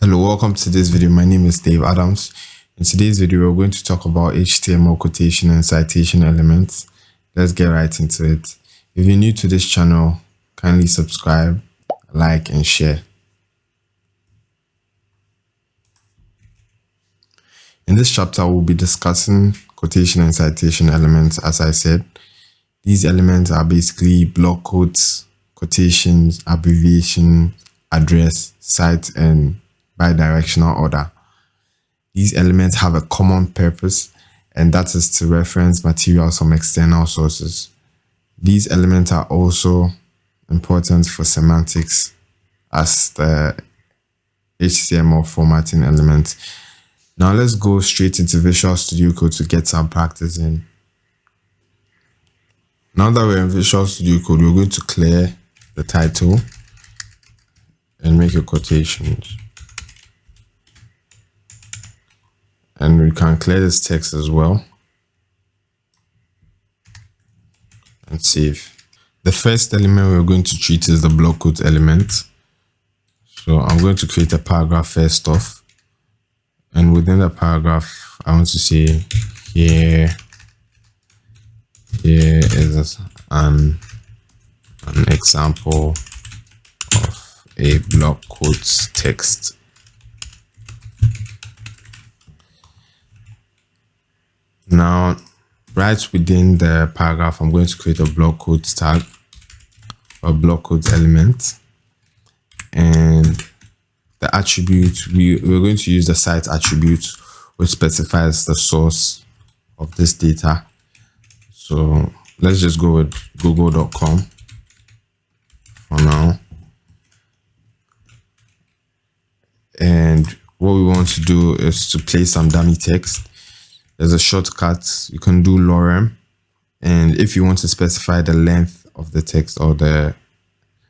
Hello, welcome to this video. My name is Dave Adams. In today's video, we're going to talk about HTML quotation and citation elements. Let's get right into it. If you're new to this channel, kindly subscribe, like, and share. In this chapter, we'll be discussing quotation and citation elements. As I said, these elements are basically block quotes, quotations, abbreviation, address, cite, and bidirectional order. These elements have a common purpose, and that is to reference materials from external sources. These elements are also important for semantics as the HTML formatting element. Now let's go straight into Visual Studio Code to get some practice in. Now that we're in Visual Studio Code, we're going to clear the title and make a quotation. And we can clear this text as well and save. The first element we're going to treat is the block quote element. So I'm going to create a paragraph first off. And within the paragraph, I want to say here is an example of a block quotes text. Now, right within the paragraph, I'm going to create a block quotes tag, a block quotes element, and the attribute, we're going to use the cite attribute, which specifies the source of this data. So let's just go with google.com for now. And what we want to do is to place some dummy text. There's a shortcut. You can do lorem, and if you want to specify the length of the text or the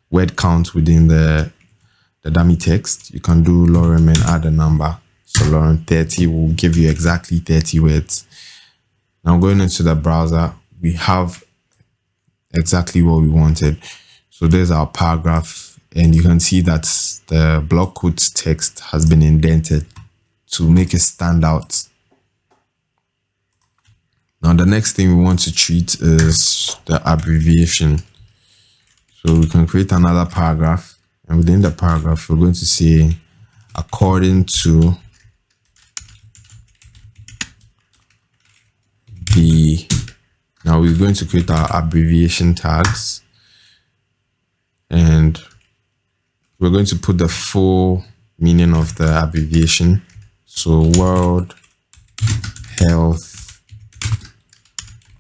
word count within the dummy text, you can do lorem and add a number. So lorem 30 will give you exactly 30 words. Now going into the browser, we have exactly what we wanted. So there's our paragraph, and you can see that the block quotes text has been indented to make it stand out. Now, the next thing we want to treat is the abbreviation. So we can create another paragraph, and within the paragraph, we're going to say, according to the, now we're going to create our abbreviation tags, and we're going to put the full meaning of the abbreviation. So World Health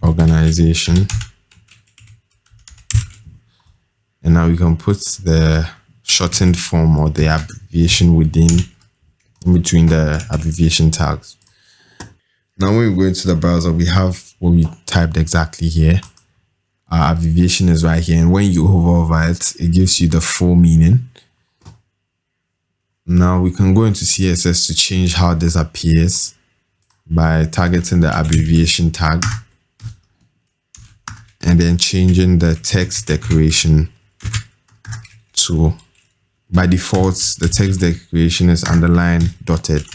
Organization, and now we can put the shortened form or the abbreviation in between the abbreviation tags. Now when we go into the browser, we have what we typed exactly here. Our abbreviation is right here, and when you hover over it, it gives you the full meaning. Now we can go into CSS to change how this appears by targeting the abbreviation tag, and then changing the text decoration to, by default, the text decoration is underline dotted,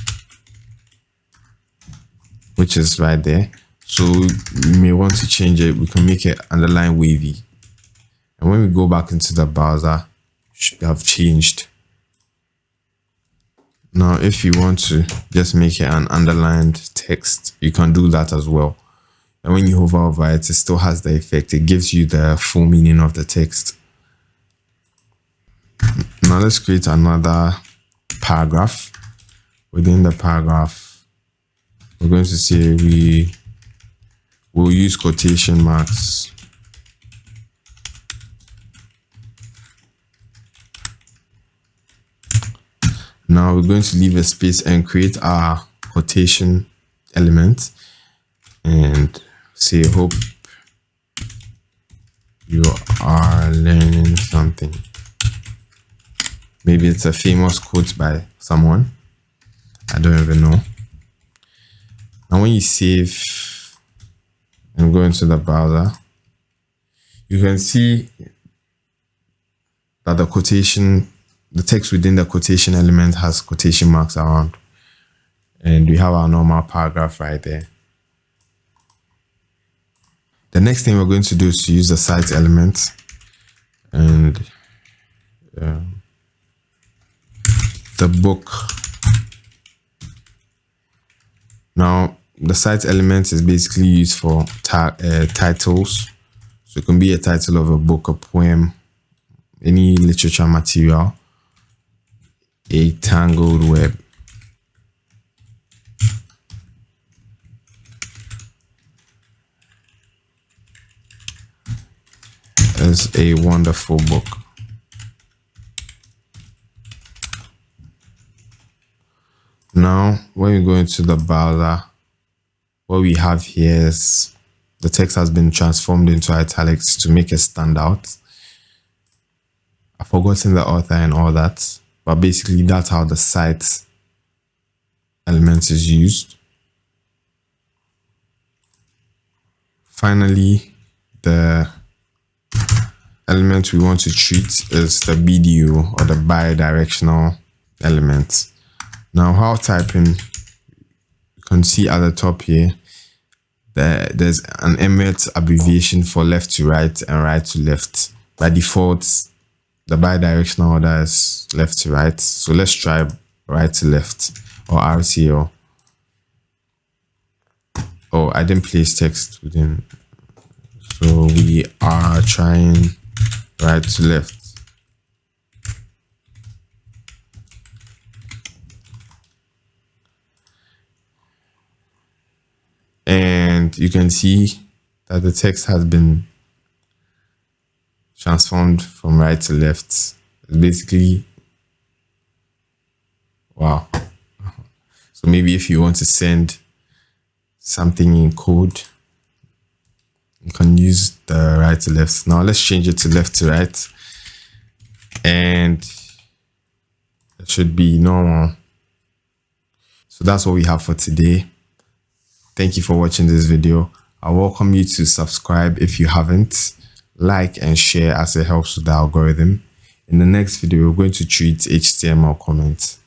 which is right there. So we may want to change it. We can make it underline wavy. And when we go back into the browser, it should have changed. Now, if you want to just make it an underlined text, you can do that as well. And when you hover over it, it still has the effect. It gives you the full meaning of the text. Now let's create another paragraph. Within the paragraph, we're going to say we will use quotation marks. Now we're going to leave a space and create our quotation element and say, hope you are learning something. Maybe it's a famous quote by someone. I don't even know. Now when you save and go into the browser, you can see that the quotation the text within the quotation element has quotation marks around, and we have our normal paragraph right there. The next thing we're going to do is to use the cite element, and the book. Now, the cite element is basically used for titles. So it can be a title of a book, a poem, any literature material, a tangled web. Is a wonderful book. Now, when we go into the browser, what we have here is the text has been transformed into italics to make it stand out. I've forgotten the author and all that, but basically that's how the cite element is used. Finally, the element we want to treat is the BDO, or the bi-directional element. Now, while typing, you can see at the top here that there's an Emmet abbreviation for left to right and right to left. By default, the bi-directional order is left to right. So let's try right to left, or RTL. Oh, I didn't place text within. So we are trying right to left. And you can see that the text has been transformed from right to left. It's basically, wow. So maybe if you want to send something in code, you can use the right to left. Now let's change it to left to right, and it should be normal. So that's what we have for today. Thank you for watching this video. I welcome you to subscribe if you haven't, like and share as it helps with the algorithm. In the next video, we're going to treat HTML comments.